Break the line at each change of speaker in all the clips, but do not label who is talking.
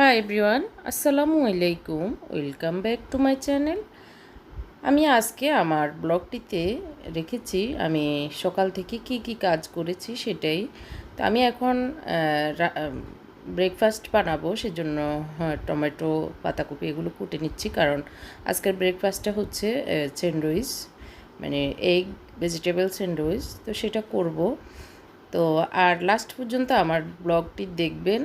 Hi everyone, আসসালামু আলাইকুম। Welcome back to my channel. আমি আজকে আমার ব্লগটিতে রেখেছি আমি সকাল থেকে কি কি কাজ করেছি সেটাই। তো আমি এখন ব্রেকফাস্ট বানাবো, সেজন্য টমেটো, পাতাকপি এগুলো কুটে নিচ্ছি, কারণ আজকের ব্রেকফাস্টটা হচ্ছে স্যান্ডউইচ, মানে এগ ভেজিটেবল স্যান্ডউইচ। তো সেটা করব। তো আর লাস্ট পর্যন্ত আমার ব্লগটি দেখবেন,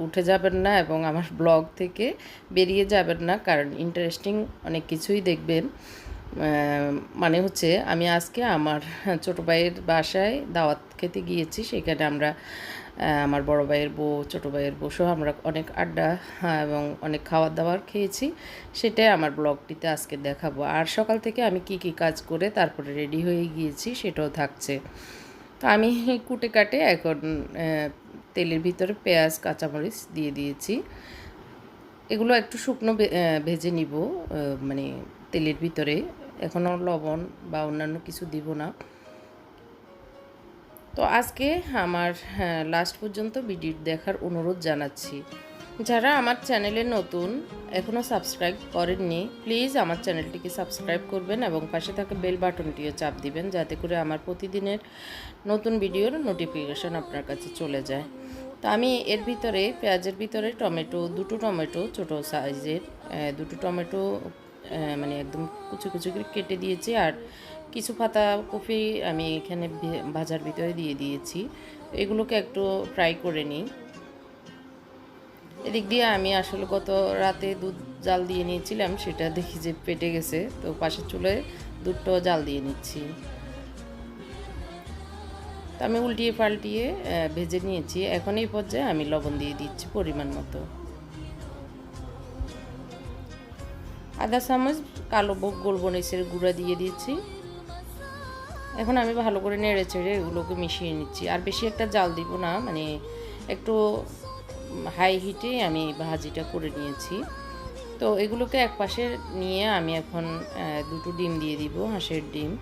উঠে যাবেন না এবং আমার ব্লগ থেকে বেরিয়ে যাবেন না, কারণ ইন্টারেস্টিং অনেক কিছুই দেখবেন। মানে হচ্ছে আমি আজকে আমার ছোটো ভাইয়ের বাসায় দাওয়াত খেতে গিয়েছি। সেখানে আমরা আমার বড় ভাইয়ের বউ, ছোটো ভাইয়ের বউ সহ আমরা অনেক আড্ডা এবং অনেক খাবার দাবার খেয়েছি। সেটাই আমার ব্লগটিতে আজকে দেখাবো। আর সকাল থেকে আমি কি কি কাজ করে তারপরে রেডি হয়ে গিয়েছি সেটাও থাকছে। তো আমি কুটে কাটে এখন তেলের ভিতরে পেঁয়াজ, কাঁচামরিচ দিয়ে দিয়েছি। এগুলো একটু শুকনো ভেজে নিব, মানে তেলের ভিতরে। এখনও লবণ বা অন্যান্য কিছু দিব না। তো আজকে আমার লাস্ট পর্যন্ত ভিডিও দেখার অনুরোধ জানাচ্ছি। যারা আমার চ্যানেলে নতুন, এখনও সাবস্ক্রাইব করেননি, প্লিজ আমার চ্যানেলটিকে সাবস্ক্রাইব করবেন এবং পাশে থাকা বেল বাটনটিও চাপ দিবেন, যাতে করে আমার প্রতিদিনের নতুন ভিডিওর নোটিফিকেশন আপনার কাছে চলে যায়। তো আমি এর ভিতরে পেঁয়াজের ভিতরে দুটো টমেটো ছোটো সাইজের, দুটো টমেটো মানে একদম কুচি কুচি করে কেটে দিয়েছি। আর কিছু পাতা কপি আমি এখানে ভাজার ভিতরে দিয়ে দিয়েছি। এগুলোকে একটু ফ্রাই করে নিই। এদিক দিয়ে আমি আসলে গত রাতে দুধ জাল দিয়ে নিয়েছিলাম, সেটা দেখি যে পেটে গেছে, তো পাশের চুলায় দুধটাও জাল দিয়ে নিচ্ছি। তো আমি উল্টিয়ে পাল্টিয়ে ভেজে নিয়েছি। এখন এই পর্যায়ে আমি লবণ দিয়ে দিচ্ছি পরিমাণ মতো। আধা চামচ কালো গোলমরিচের গুঁড়া দিয়ে দিয়েছি। এখন আমি ভালো করে নেড়ে চেড়ে এগুলোকে মিশিয়ে নিচ্ছি। আর বেশি একটা জাল দিব না, মানে একটু হাই হিটে আমি ভাজিটা করে নিয়েছি। তো এগুলোকে এক পাশে নিয়ে আমি এখন দুটো ডিম দিয়ে দিব, হাঁসের ডিম।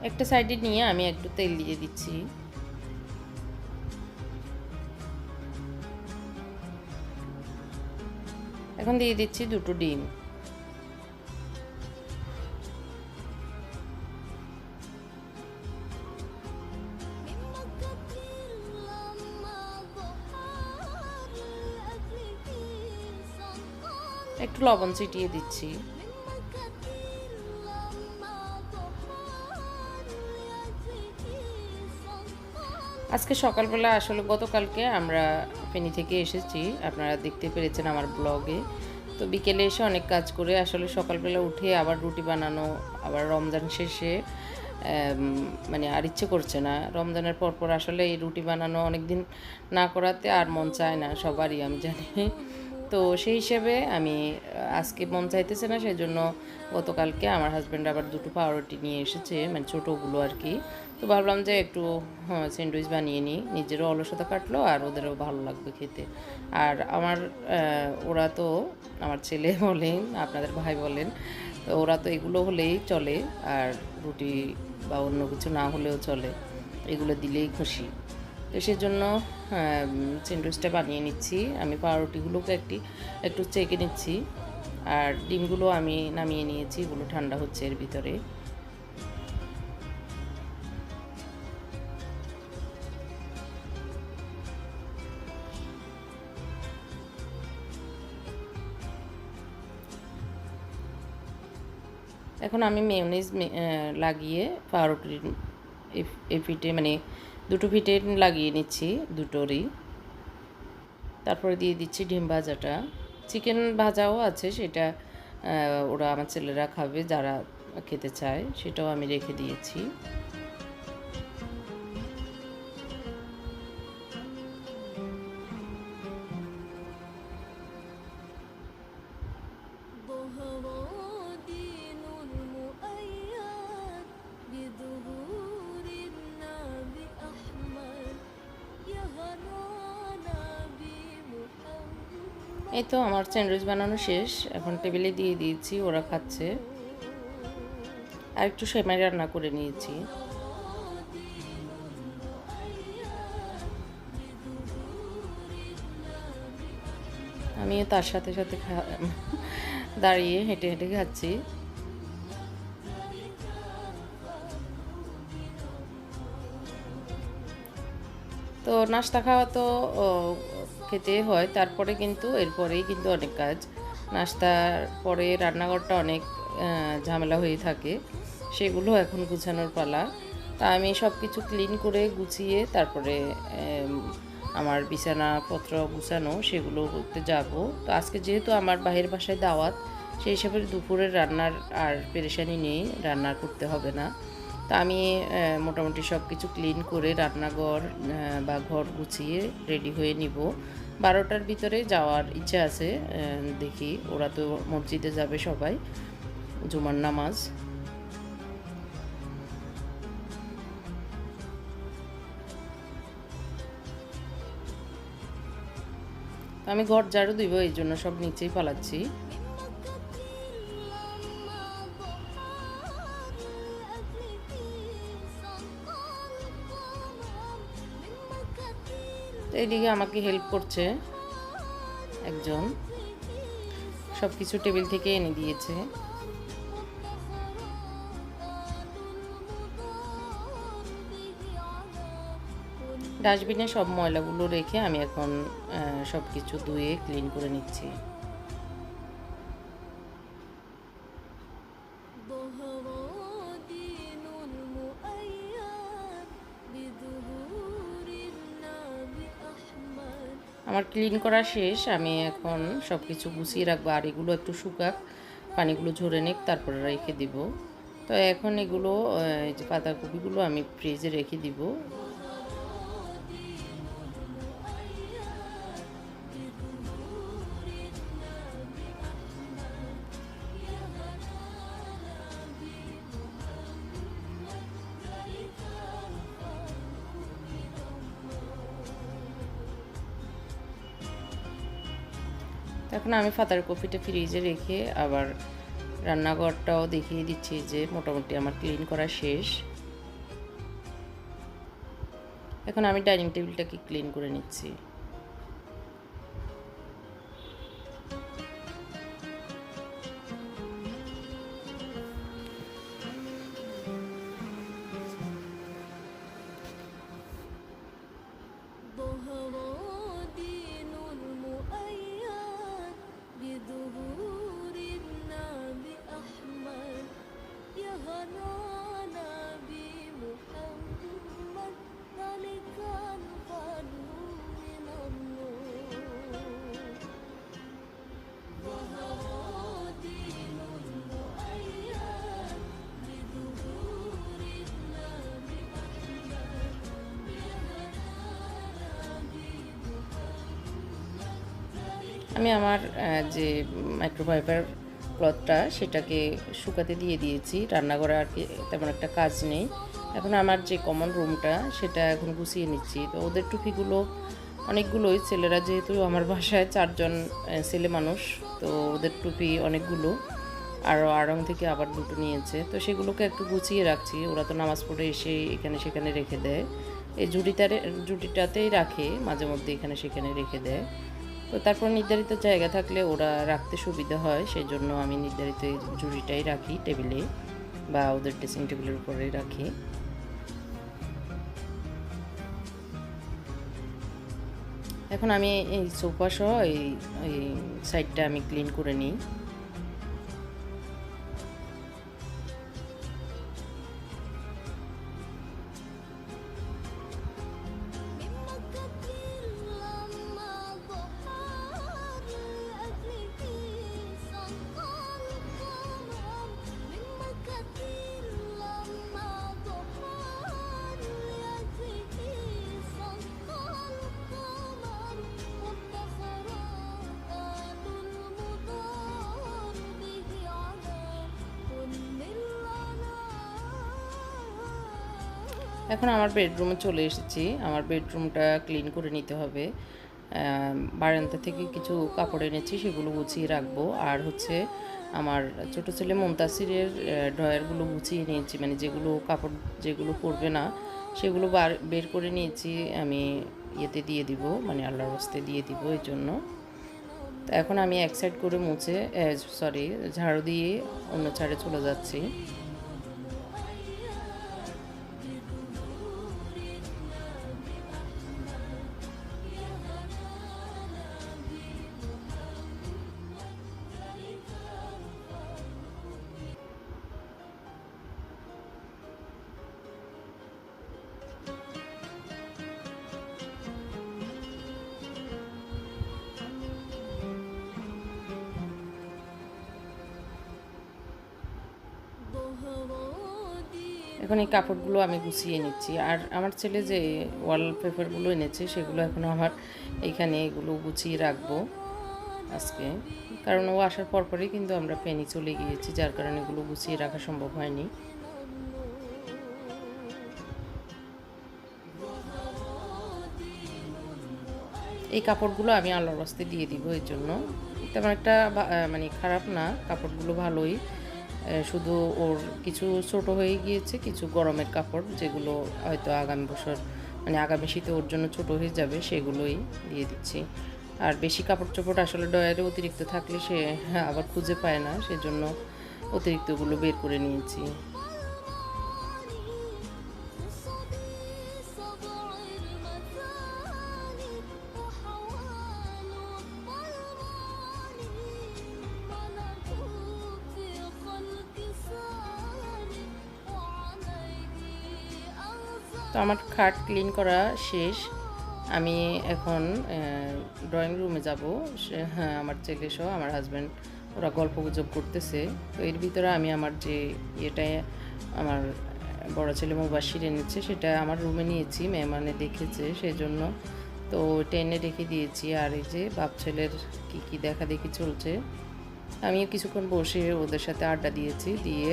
একটা সাইডে নিয়ে আমি একটু তেল দিয়ে দিচ্ছি। এখন দিয়ে দিচ্ছি দুটো ডিম। একটু লবণ ছিটিয়ে দিচ্ছি। আজকে সকালবেলা আসলে গতকালকে আমরা ফেনী থেকে এসেছি, আপনারা দেখতে পেরেছেন আমার ব্লগে। তো বিকেলে এসে অনেক কাজ করে আসলে সকালবেলা উঠে আবার রুটি বানানো, আবার রমজান শেষে মানে আর ইচ্ছে করছে না। রমজানের পর আসলে এই রুটি বানানো অনেক দিন না করাতে আর মন চায় না সবারই, আমি জানি। তো সেই হিসেবে আমি আজকে মন চাইতেছে না, সেই জন্য গতকালকে আমার হাজব্যান্ড আবার দুটো পাউরুটি নিয়ে এসেছে, মানে ছোটোগুলো আর কি। তো ভাবলাম যে একটু স্যান্ডউইচ বানিয়ে নিই, নিজেরও অলসতা কাটলো আর ওদেরও ভালো লাগবে খেতে। আর ওরা তো, আমার ছেলে বলেন, আপনাদের ভাই বলেন, তো ওরা তো এগুলো হলেই চলে, আর রুটি বা অন্য কিছু না হলেও চলে, এগুলো দিলেই খুশি। তো সেজন্য স্যান্ডউইচটা বানিয়ে নিচ্ছি। আমি পাউরুটিগুলোকে একটু চেকে নিচ্ছি। আর ডিমগুলো আমি নামিয়ে নিয়েছি, এগুলো ঠান্ডা হচ্ছে এর ভিতরে। এখন আমি মেয়োনিজ লাগিয়ে পাউরুটির এই ফিটে, মানে দুটো ফিটে লাগিয়ে নিচ্ছি দুটোরই। তারপরে দিয়ে দিচ্ছি ডিম ভাজাটা। চিকেন ভাজাও আছে, সেটা ওরা, আমার ছেলেরা খাবে যারা খেতে চায়, সেটাও আমি রেখে দিয়েছি। এই তো আমার স্যান্ডউইচ বানানো শেষ, এখন টেবিলে দিয়ে দিয়েছি, ওরা খাচ্ছে। আর একটু সেমাই রান্না করে নিয়েছি। আমিও তার সাথে সাথে দাঁড়িয়ে হেঁটে হেঁটে খাচ্ছি। তো নাস্তা খাওয়া তো খেতে হয়, তারপরে কিন্তু এরপরেই কিন্তু অনেক কাজ। নাস্তার পরে রান্নাঘরটা অনেক ঝামেলা হয়ে থাকে, সেগুলো এখন গুছানোর পালা। তা আমি সব কিছু ক্লিন করে গুছিয়ে তারপরে আমার বিছানাপত্র গুছানো সেগুলো করতে যাব। তো আজকে যেহেতু আমার বাহির বাসায় দাওয়াত, সেই হিসাবে দুপুরের রান্নার আর পেরেশানি নেই, রান্না করতে হবে না। তা আমি মোটামুটি সব কিছু ক্লিন করে রান্নাঘর বা ঘর গুছিয়ে রেডি হয়ে নিব। 12টার ভিতরে যাওয়ার ইচ্ছা আছে, দেখি। ওরা তো মসজিদে যাবে সবাই, জুমার নামাজ। আমি ঘর ঝাড়ু দিব, এই জন্য সব নিচেই পালাচ্ছি। এইদিকে আমাকে হেল্প করছে একজন, সব কিছু টেবিল থেকে এনে দিয়েছে। ডাস্টবিনে সব ময়লাগুলো রেখে আমি এখন সব কিছু ধুয়ে ক্লিন করে নিচ্ছি। আমার ক্লিন করা শেষ, আমি এখন সব কিছু গুছিয়ে রাখবো। আর এগুলো একটু শুকাক, পানিগুলো ঝরে নিক, তারপরে রেখে দিব। তো এখন এগুলো এই যে পাতাকপিগুলো আমি ফ্রিজে রেখে দিব। এখন আমি পাতাকপিটা ফ্রিজে রেখে আবার রান্নাঘরটাও দেখিয়ে দিচ্ছি যে মোটামুটি আমার ক্লিন করা শেষ। এখন আমি ডাইনিং টেবিলটাকে ক্লিন করে নিচ্ছি। আমি আমার যে মাইক্রোফাইবার ক্লথটা সেটাকে শুকাতে দিয়ে দিয়েছি। রান্নাঘরে আর কি তেমন একটা কাজ নেই। এখন আমার যে কমন রুমটা সেটা এখন গুছিয়ে নিচ্ছি। তো ওদের টুপিগুলো অনেকগুলোই, ছেলেরা যেহেতু আমার বাসায় 4জন ছেলে মানুষ, তো ওদের টুপি অনেকগুলো, আরও আড়ং থেকে আবার দুটো নিয়েছে। তো সেগুলোকে একটু গুছিয়ে রাখছি। ওরা তো নামাজ পড়ে এসে এখানে সেখানে রেখে দেয়, এই জুটিটাতেই রাখে, মাঝে মধ্যে এখানে সেখানে রেখে দেয়। তো তারপর নির্ধারিত জায়গা থাকলে ওরা রাখতে সুবিধা হয়, সেই জন্য আমি নির্ধারিত এই ঝুড়িটাই রাখি টেবিলে বা ওদের ড্রেসিং টেবিলের উপরেই রাখি। এখন আমি এই সোফা সহ এই সাইডটা আমি ক্লিন করে নিই। এখন আমার বেডরুমে চলে এসেছি। আমার বেডরুমটা ক্লিন করে নিতে হবে। বারান্দা থেকে কিছু কাপড় এনেছি, সেগুলো গুছিয়ে রাখবো। আর হচ্ছে আমার ছোটো ছেলে মুনতাসিরের ড্রয়ারগুলো গুছিয়ে নিয়েছি, মানে যেগুলো কাপড় যেগুলো পরবে না সেগুলো বের করে নিয়েছি, আমি ইয়েতে দিয়ে দিব, মানে আল্লাহর হস্তে দিয়ে দিব এই জন্য। তো এখন আমি এক সাইড করে মুছে ঝাড়ু দিয়ে অন্য ছাড়ে চলে যাচ্ছি। এখন এই কাপড়গুলো আমি গুছিয়ে নিচ্ছি। আর আমার ছেলে যে ওয়ালপেপারগুলো এনেছে সেগুলো এখনও আমার এইখানে এগুলো গুছিয়ে রাখবো আজকে, কারণ ও আসার পরপরই কিন্তু আমরা ফেনী চলে গিয়েছি, যার কারণে এগুলো গুছিয়ে রাখা সম্ভব হয়নি। এই কাপড়গুলো আমি আল্লাহর রাস্তে দিয়ে দিব, এর জন্য তেমন একটা মানে খারাপ না, কাপড়গুলো ভালোই, শুধু ওর কিছু ছোট হয়ে গিয়েছে, কিছু গরমের কাপড় যেগুলো হয়তো আগামী বছর মানে আগামী শীতে ওর জন্য ছোট হয়ে যাবে, সেগুলোই দিয়ে দিচ্ছি। আর বেশি কাপড় চোপড় আসলে ডয়ারে অতিরিক্ত থাকলে সে আবার খুঁজে পায় না, সেজন্য অতিরিক্তগুলো বের করে নিয়েছি। তো আমার খাট ক্লিন করা শেষ, আমি এখন ড্রয়িং রুমে যাব। হ্যাঁ, আমার ছেলে সহ আমার হাজব্যান্ড ওরা গল্প গুজব করতেছে। তো এর ভিতরে আমি আমার যে আমার বড় ছেলে মুবাশির এনেছে সেটা আমার রুমে নিয়েছি, মেহমানে দেখেছে সেজন্য, তো টেনে রেখে দিয়েছি। আর এই যে বাপ ছেলের কী দেখা দেখি চলছে, আমিও কিছুক্ষণ বসে ওদের সাথে আড্ডা দিয়েছি, দিয়ে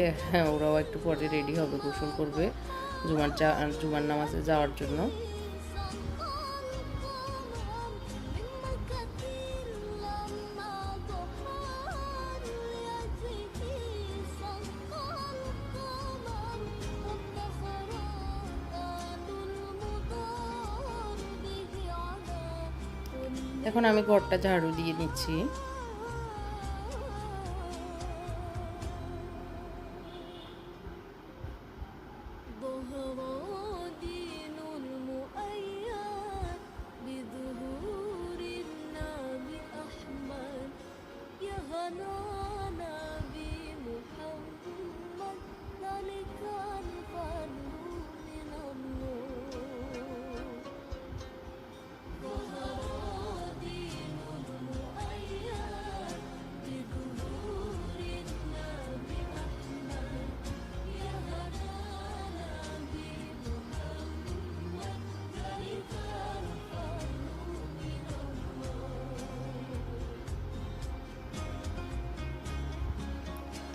ওরাও একটু পরে রেডি হবে, গোসল করবে জুমার নামাজে যাওয়ার জন্য। এখন আমি ঘরটা ঝাড়ু দিয়ে নিচ্ছি।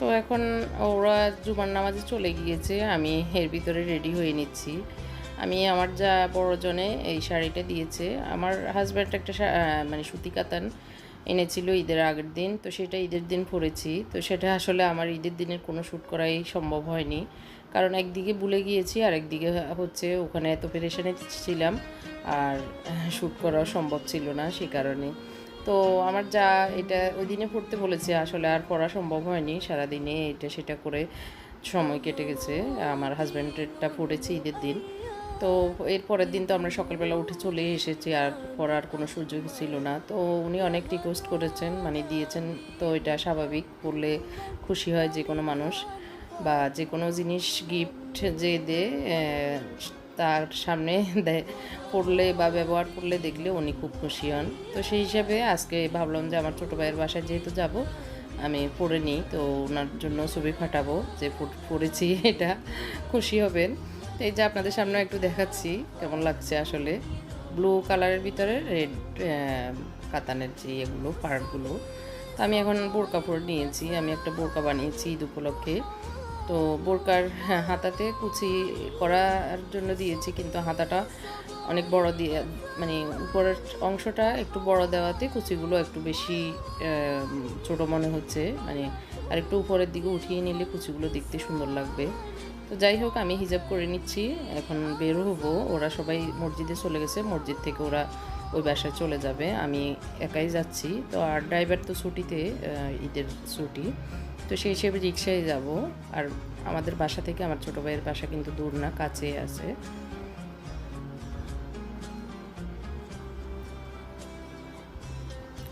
তো এখন ওরা জুমার নামাজে চলে গিয়েছে, আমি এর ভিতরে রেডি হয়ে নিচ্ছি। আমি আমার যা বড়জনে এই শাড়িটা দিয়েছে, আমার হাজব্যান্ড একটা মানে সুতি কাতান এনেছিল ঈদের আগের দিন, তো সেটা ঈদের দিন পরেছি। তো সেটা আসলে আমার ঈদের দিনের কোনো শ্যুট করাই সম্ভব হয়নি, কারণ একদিকে ভুলে গিয়েছি আর একদিকে হচ্ছে ওখানে এত পেরেশানি ছিলাম, আর শ্যুট করাও সম্ভব ছিল না সেই কারণে। তো আমার যা এটা ওই দিনে পড়তে বলেছে, আসলে আর পড়া সম্ভব হয়নি, সারাদিনে এটা সেটা করে সময় কেটে গেছে। আমার হাজব্যান্ডেরটা পড়েছি ঈদের দিন, তো এর পরের দিন তো আমরা সকালবেলা উঠে চলে এসেছি, আর পড়ার কোনো সুযোগ ছিল না। তো উনি অনেক রিকোয়েস্ট করেছেন, মানে দিয়েছেন, তো এটা স্বাভাবিক, পড়লে খুশি হয় যে কোনো মানুষ, বা যে কোনো জিনিস গিফট যে দেয় তার সামনে দেয়, পড়লে বা ব্যবহার করলে দেখলে উনি খুব খুশি হন। তো সেই হিসাবে আজকে ভাবলাম যে আমার ছোটো ভাইয়ের বাসায় যেহেতু যাব, আমি পড়ে নিই, তো ওনার জন্য ছবি ফাটাবো যে পড়েছি, এটা খুশি হবেন। তো এই যে আপনাদের সামনে একটু দেখাচ্ছি কেমন লাগছে, আসলে ব্লু কালারের ভিতরে রেড কাতানের যে এগুলো পাড়গুলো। তো আমি এখন বোরকা পরে নিয়েছি, আমি একটা বোরকা বানিয়েছি ঈদ উপলক্ষে। তো বোরকার হাতাতে কুচি করার জন্য দিয়েছি, কিন্তু হাতাটা অনেক বড় দিয়ে, মানে উপরের অংশটা একটু বড় দেওয়াতে কুচিগুলো একটু বেশি ছোট মনে হচ্ছে, মানে আর একটু উপরের দিকে উঠিয়ে নিলে কুচিগুলো দেখতে সুন্দর লাগবে। তো যাই হোক, আমি হিজাব করে নিচ্ছি, এখন বের হবো। ওরা সবাই মসজিদে চলে গেছে, মসজিদ থেকে ওরা ওই বাসায় চলে যাবে, আমি একাই যাচ্ছি। তো আর ড্রাইভার তো ছুটিতে, ঈদের ছুটি, তো সেই হিসেবে রিক্সায় যাব। আর আমাদের বাসা থেকে আমার ছোটো ভাইয়ের বাসা কিন্তু দূর না, কাছে আছে।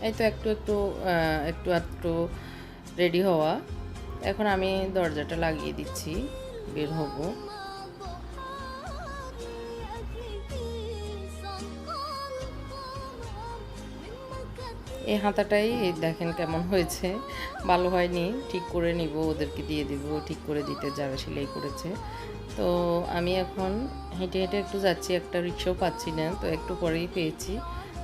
এই তো একটু একটু একটু একটু রেডি হওয়া। এখন আমি দরজাটা লাগিয়ে দিচ্ছি, বের হব। এই হাতাটাই দেখেন কেমন হয়েছে, ভালো হয়নি, ঠিক করে নিব, ওদেরকে দিয়ে দিব, ঠিক করে দিতে যারা সেলাই করেছে। তো আমি এখন হেঁটে হেঁটে একটু যাচ্ছি, একটা রিক্সাও পাচ্ছি না, তো একটু পরেই পেয়েছি।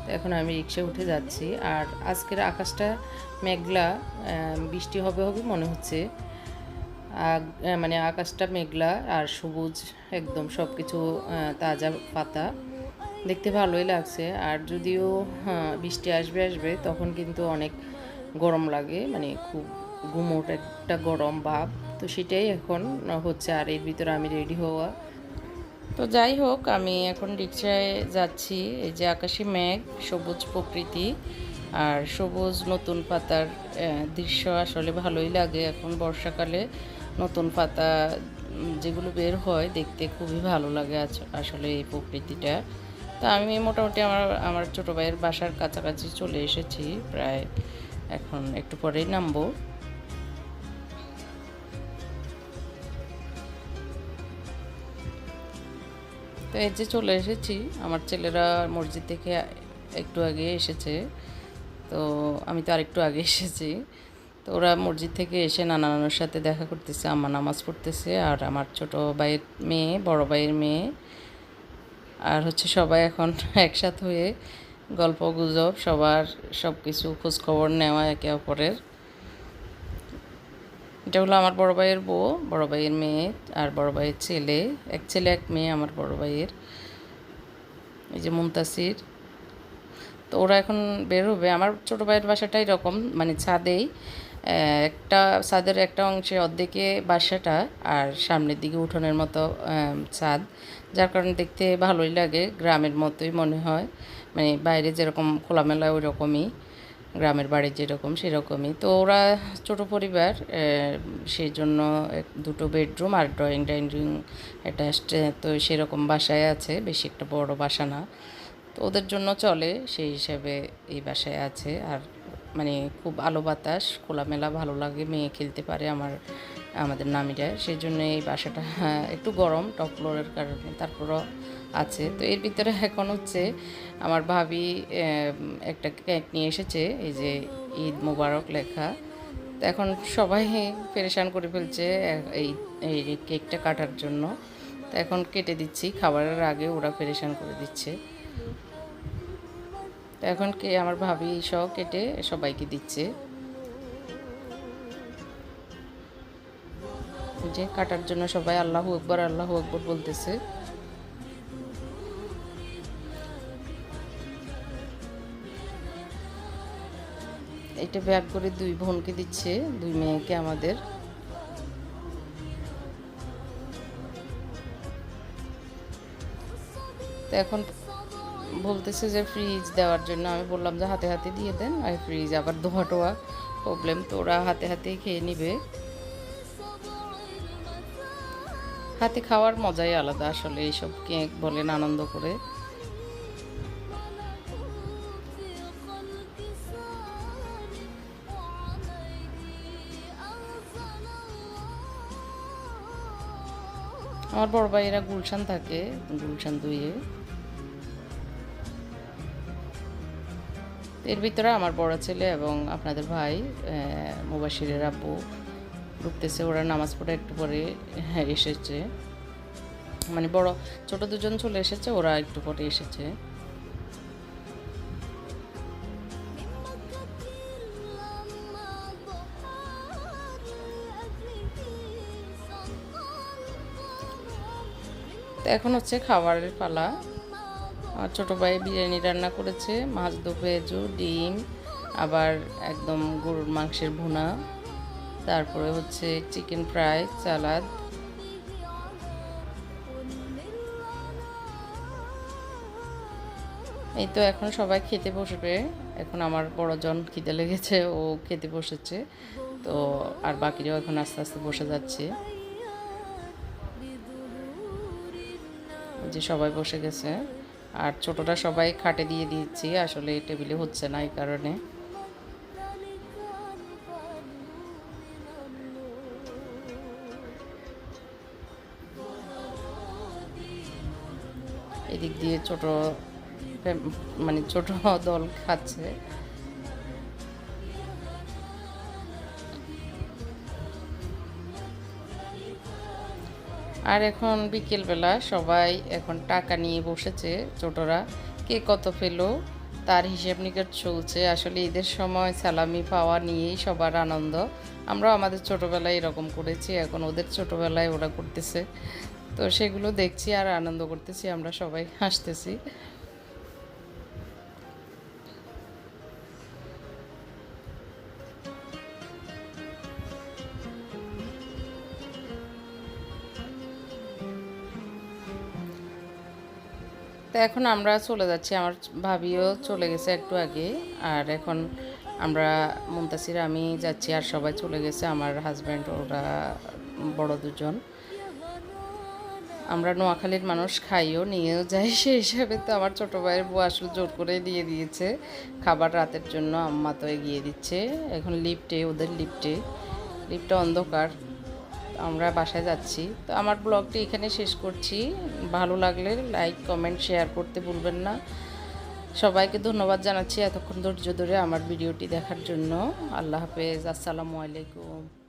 তো এখন আমি রিক্সা উঠে যাচ্ছি। আর আজকের আকাশটা মেঘলা, বৃষ্টি হবে হবে মনে হচ্ছে। মানে আকাশটা মেঘলা আর সবুজ, একদম সব কিছু তাজা পাতা, দেখতে ভালোই লাগছে। আর যদিও বৃষ্টি আসবে আসবে, তখন কিন্তু অনেক গরম লাগে, মানে খুব গুমোট একটা গরম ভাব। তো সেটাই এখন হচ্ছে। আর এর ভিতরে আমি রেডি হওয়া। তো যাই হোক, আমি এখন রিক্সায় যাচ্ছি। এই যে আকাশে মেঘ, সবুজ প্রকৃতি আর সবুজ নতুন পাতার দৃশ্য আসলে ভালোই লাগে। এখন বর্ষাকালে নতুন পাতা যেগুলো বের হয়, দেখতে খুবই ভালো লাগে আসলে এই প্রকৃতিটা। তো আমি মোটামুটি আমার ছোটো ভাইয়ের বাসার কাছাকাছি চলে এসেছি প্রায়, এখন একটু পরেই নামবো। তো এই যে চলে এসেছি, আমার ছেলেরা মসজিদ থেকে একটু আগে এসেছে, তো আমি তো আরেকটু আগে এসেছি। তো ওরা মসজিদ থেকে এসে নানা নানুর সাথে দেখা করতেছে, আম্মা নামাজ পড়তেছে, আর আমার ছোটো ভাইয়ের মেয়ে, বড় ভাইয়ের মেয়ে, আর হচ্ছে সবাই এখন একসাথে হয়ে গল্প গুজব, সবার সব কিছু খোঁজখবর নেওয়া একে অপরের। এটা হলো আমার বড় ভাইয়ের বউ, বড় ভাইয়ের মেয়ে আর বড় ভাইয়ের ছেলে, এক ছেলে এক মেয়ে আমার বড় ভাইয়ের, এই যে মুনতাসির। তো ওরা এখন বের হবে। আমার ছোটো ভাইয়ের বাসাটা এরকম, মানে ছাদেই, একটা ছাদের একটা অংশে অর্ধেকে বাসাটা, আর সামনের দিকে উঠোনের মতো ছাদ, যার কারণে দেখতে ভালোই লাগে, গ্রামের মতোই মনে হয়, মানে বাইরে যেরকম খোলামেলা ওই রকমই, গ্রামের বাড়ি যেরকম সেরকমই। তো ওরা ছোটো পরিবার, সেই জন্য দুটো বেডরুম আর ড্রয়িং ডাইনিং অ্যাটাচড, তো সেরকম বাসায় আছে, বেশি একটা বড় বাসা না, তো ওদের জন্য চলে, সেই হিসাবে এই বাসায় আছে। আর মানে খুব আলো বাতাস, খোলামেলা, ভালো লাগে, মেয়ে খেলতে পারে আমাদের নামিরা, সেই জন্য এই বাসাটা একটু গরম টপ ফ্লোরের কারণে, তারপরও আছে। তো এর ভিতরে এখন হচ্ছে আমার ভাবি একটা কেক নিয়ে এসেছে, এই যে ঈদ মোবারক লেখা। তো এখন সবাই পেরেশান করে ফেলছে এই এই কেকটা কাটার জন্য। তো এখন কেটে দিচ্ছি, খাবারের আগে ওরা পেরেশান করে দিচ্ছে। তো এখন আমার ভাবি সব কেটে সবাইকে দিচ্ছে, যে কাটার জন্য সবাই আল্লাহু আকবার আল্লাহু আকবার বলতেছে। এটা ব্যাগ করে দুই বোনকে দিচ্ছে, দুই মেয়েকে আমাদের। তো এখন বলতেছে যে ফ্রিজ দেওয়ার জন্য, আমি বললাম যে হাতে হাতে দিয়ে দেন, আর ফ্রিজ আবার ধোয়া টোয়া প্রবলেম, তো ওরা হাতে হাতেই খেয়ে নিবে। হাতে খাওয়ার মজাই আলাদা আসলে, এইসব কেক বলেন আনন্দ করে। আমার বড় ভাইয়েরা গুলশান থাকে, গুলশান দুইয়ে। এর ভিতরে আমার বড় ছেলে এবং আপনাদের ভাই মুবাশিরের আব্বু ঢুকতেছে, ওরা নামাজ পড়ে একটু পরে এসেছে, মানে বড় ছোট দুজন চলে এসেছে, ওরা একটু পরে এসেছে। তো এখন হচ্ছে খাবারের পালা। আমার ছোটো ভাই বিরিয়ানি রান্না করেছে, মাছ দো পেঁয়াজু, ডিম, আবার একদম গরুর মাংসের ভুনা, তারপরে হচ্ছে চিকেন ফ্রাই, সালাদ। এই তো এখন সবাই খেতে বসবে। এখন আমার বড়জন খিদে লেগেছে, ও খেতে বসেছে। তো আর বাকিরাও এখন আস্তে আস্তে বসে যাচ্ছে, যে সবাই বসে গেছে। আর ছোটটা সবাই খাটে দিয়ে দিচ্ছি, আসলে টেবিলে হচ্ছে না এই কারণে। এদিক দিয়ে ছোট মানে ছোট দল খাচ্ছে। আর এখন বিকেলবেলা সবাই এখন টাকা নিয়ে বসেছে, ছোটরা কে কত পেলো তার হিসেব নিকেশ চলছে। আসলে ঈদের সময় সালামি পাওয়া নিয়েই সবার আনন্দ। আমরাও আমাদের ছোটোবেলায় এরকম করেছি, এখন ওদের ছোটোবেলায় ওরা করতেছে। তো সেগুলো দেখছি আর আনন্দ করতেছি, আমরা সবাই হাসতেছি। তো এখন আমরা চলে যাচ্ছি, আমার ভাবিও চলে গেছে একটু আগে। আর এখন আমরা মুনতাসির আমি যাচ্ছি, আর সবাই চলে গেছে, আমার হাজব্যান্ড ওরা বড় দুজন। আমরা নোয়াখালীর মানুষ, খাইও নিয়েও যাই, সেই হিসাবে তো আমার ছোটো ভাইয়ের বউ আসলে জোর করে দিয়ে দিয়েছে খাবার রাতের জন্য। আম্মা তো এগিয়ে দিচ্ছে এখন লিফটে, ওদের লিফটে, লিফটটা অন্ধকার। আমরা বাসায় যাচ্ছি। তো আমার ব্লগটি এখানে শেষ করছি। ভালো লাগলে লাইক কমেন্ট শেয়ার করতে ভুলবেন না। সবাইকে ধন্যবাদ জানাচ্ছি এতক্ষণ ধৈর্য ধরে আমার ভিডিওটি দেখার জন্য। আল্লাহ হাফেজ, আসসালামু আলাইকুম।